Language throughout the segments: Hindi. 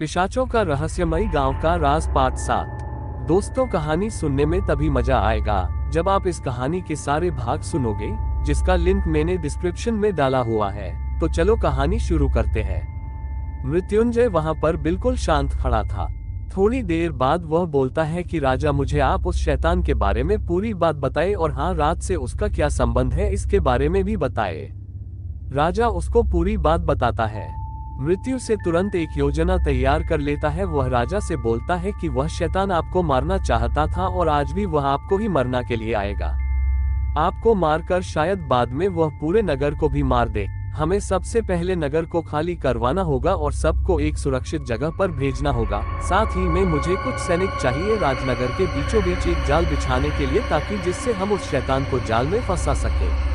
पिशाचों का रहस्यमयी गांव का राज पार्ट 7। दोस्तों, कहानी सुनने में तभी मजा आएगा जब आप इस कहानी के सारे भाग सुनोगे, जिसका लिंक मैंने डिस्क्रिप्शन में डाला हुआ है। तो चलो कहानी शुरू करते हैं। मृत्युंजय वहां पर बिल्कुल शांत खड़ा था। थोड़ी देर बाद वह बोलता है कि राजा, मुझे आप उस शैतान के बारे में पूरी बात बताए, और हाँ, रात से उसका क्या संबंध है इसके बारे में भी बताए। राजा उसको पूरी बात बताता है। मृत्यु से तुरंत एक योजना तैयार कर लेता है। वह राजा से बोलता है कि वह शैतान आपको मारना चाहता था और आज भी वह आपको ही मरना के लिए आएगा। आपको मारकर शायद बाद में वह पूरे नगर को भी मार दे। हमें सबसे पहले नगर को खाली करवाना होगा और सबको एक सुरक्षित जगह पर भेजना होगा। साथ ही में मुझे कुछ सैनिक चाहिए राजनगर के बीचों बीच एक जाल बिछाने के लिए, ताकि जिससे हम उस शैतान को जाल में फंसा सके।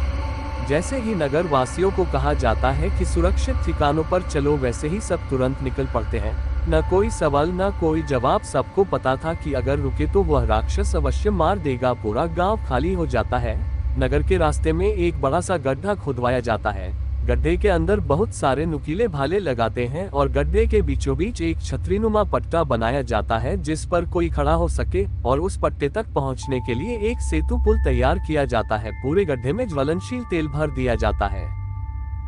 जैसे ही नगर वासियों को कहा जाता है कि सुरक्षित ठिकानों पर चलो, वैसे ही सब तुरंत निकल पड़ते हैं। न कोई सवाल न कोई जवाब। सबको पता था कि अगर रुके तो वह राक्षस अवश्य मार देगा। पूरा गांव खाली हो जाता है। नगर के रास्ते में एक बड़ा सा गड्ढा खुदवाया जाता है। गड्ढे के अंदर बहुत सारे नुकीले भाले लगाते हैं और गड्ढे के बीचों बीच एक छतरीनुमा पट्टा बनाया जाता है जिस पर कोई खड़ा हो सके, और उस पट्टे तक पहुंचने के लिए एक सेतु पुल तैयार किया जाता है। पूरे गड्ढे में ज्वलनशील तेल भर दिया जाता है।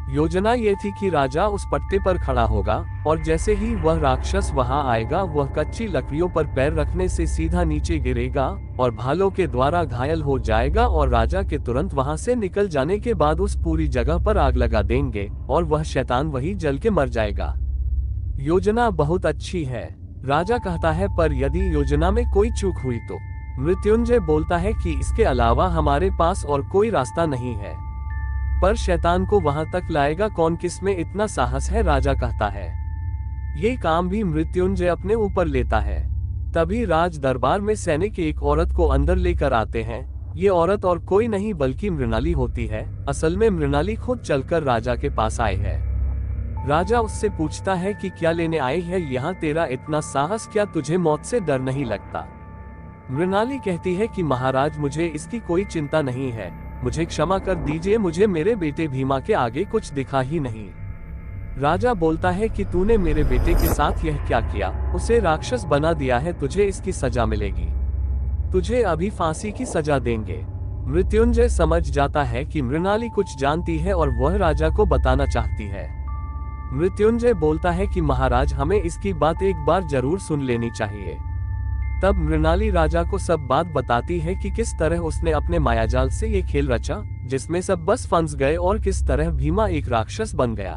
योजना ये थी कि राजा उस पट्टे पर खड़ा होगा और जैसे ही वह राक्षस वहां आएगा, वह कच्ची लकड़ियों पर पैर रखने से सीधा नीचे गिरेगा और भालों के द्वारा घायल हो जाएगा, और राजा के तुरंत वहां से निकल जाने के बाद उस पूरी जगह पर आग लगा देंगे और वह शैतान वहीं जल के मर जाएगा। योजना बहुत अच्छी है, राजा कहता है, पर यदि योजना में कोई चूक हुई तो? मृत्युंजय बोलता है कि इसके अलावा हमारे पास और कोई रास्ता नहीं है। पर शैतान को वहां तक लाएगा कौन? किसमें इतना साहस है? राजा कहता है। ये काम भी मृत्युंजय अपने ऊपर लेता है। तभी राज दरबार में सैनिक एक औरत को अंदर लेकर आते हैं। ये औरत और कोई नहीं बल्कि मृणाली होती है। असल में मृणाली खुद चलकर राजा के पास आई है। राजा उससे पूछता है कि क्या लेने आई है यहाँ? तेरा इतना साहस, क्या तुझे मौत से डर नहीं लगता? मृणाली कहती है कि महाराज, मुझे इसकी कोई चिंता नहीं है। मुझे क्षमा कर दीजिए, मुझे मेरे बेटे भीमा के आगे कुछ दिखा ही नहीं। राजा बोलता है कि तूने मेरे बेटे के साथ यह क्या किया? उसे राक्षस बना दिया है। तुझे इसकी सजा मिलेगी। तुझे अभी फांसी की सजा देंगे। मृत्युंजय समझ जाता है कि मृणाली कुछ जानती है और वह राजा को बताना चाहती है। मृत्युंजय बोलता है कि महाराज, हमें इसकी बात एक बार जरूर सुन लेनी चाहिए। तब मृणाली राजा को सब बात बताती है कि किस तरह उसने अपने मायाजाल से ये खेल रचा, जिसमें सब बस फंस गए, और किस तरह भीमा एक राक्षस बन गया।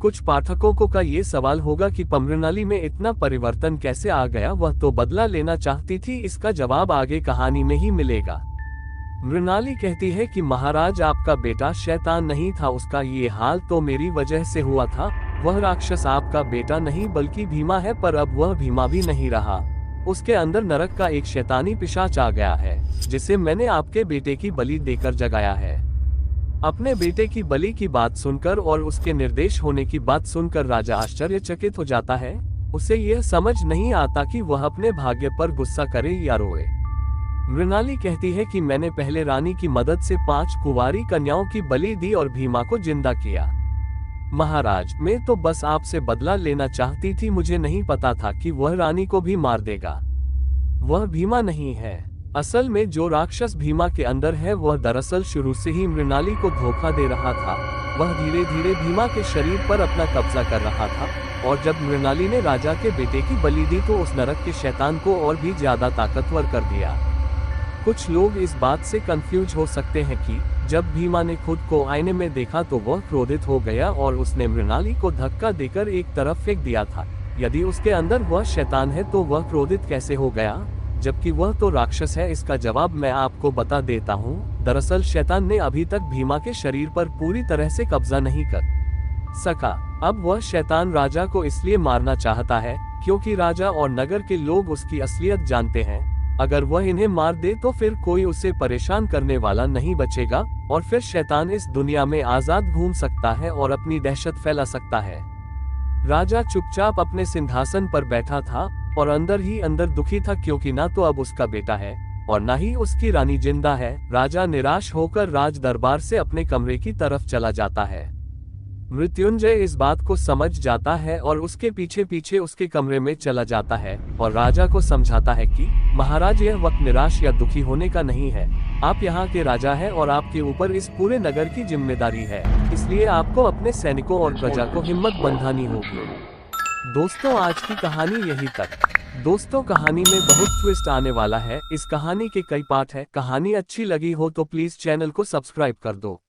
कुछ पाठकों को का ये सवाल होगा कि मृणाली में इतना परिवर्तन कैसे आ गया? वह तो बदला लेना चाहती थी। इसका जवाब आगे कहानी में ही मिलेगा। मृणाली कहती है कि महाराज, आपका बेटा शैतान नहीं था। उसका ये हाल तो मेरी वजह से हुआ था। वह राक्षस आपका बेटा नहीं बल्कि भीमा है, पर अब वह भीमा भी नहीं रहा। उसके अंदर नरक का एक शैतानी पिशाच आ गया है, जिसे मैंने आपके बेटे की बलि देकर जगाया है। अपने बेटे की बलि की बात सुनकर और उसके निर्देश होने की बात सुनकर राजा आश्चर्यचकित हो जाता है। उसे यह समझ नहीं आता कि वह अपने भाग्य पर गुस्सा करे या रोए। मृणाली कहती है कि मैंने पहले रानी की मदद से 5 कुंवारी कन्याओं की बलि दी और भीमा को जिंदा किया। महाराज, मैं तो बस आपसे बदला लेना चाहती थी। मुझे नहीं पता था कि वह रानी को भी मार देगा। वह भीमा नहीं है। असल में जो राक्षस भीमा के अंदर है, वह दरअसल शुरू से ही मृणाली को धोखा दे रहा था। वह धीरे धीरे भीमा के शरीर पर अपना कब्जा कर रहा था, और जब मृणाली ने राजा के बेटे की बलि दी तो उस नरक के शैतान को और भी ज्यादा ताकतवर कर दिया। कुछ लोग इस बात से कंफ्यूज हो सकते हैं कि जब भीमा ने खुद को आईने में देखा तो वह क्रोधित हो गया और उसने मृणाली को धक्का देकर एक तरफ फेंक दिया था। यदि उसके अंदर वह शैतान है तो वह क्रोधित कैसे हो गया, जबकि वह तो राक्षस है? इसका जवाब मैं आपको बता देता हूँ। दरअसल शैतान ने अभी तक भीमा के शरीर पर पूरी तरह से कब्जा नहीं कर सका। अब वह शैतान राजा को इसलिए मारना चाहता है क्योंकि राजा और नगर के लोग उसकी असलियत जानते हैं। अगर वह इन्हें मार दे तो फिर कोई उसे परेशान करने वाला नहीं बचेगा, और फिर शैतान इस दुनिया में आजाद घूम सकता है और अपनी दहशत फैला सकता है। राजा चुपचाप अपने सिंहासन पर बैठा था और अंदर ही अंदर दुखी था, क्योंकि ना तो अब उसका बेटा है और ना ही उसकी रानी जिंदा है। राजा निराश होकर राज दरबार से अपने कमरे की तरफ चला जाता है। मृत्युंजय इस बात को समझ जाता है और उसके पीछे पीछे उसके कमरे में चला जाता है और राजा को समझाता है कि महाराज, यह वक्त निराश या दुखी होने का नहीं है। आप यहाँ के राजा हैं और आपके ऊपर इस पूरे नगर की जिम्मेदारी है, इसलिए आपको अपने सैनिकों और प्रजा को हिम्मत बंधानी होगी। दोस्तों, आज की कहानी यही तक। दोस्तों, कहानी में बहुत ट्विस्ट आने वाला है। इस कहानी के कई पार्ट है। कहानी अच्छी लगी हो तो प्लीज चैनल को सब्सक्राइब कर दो।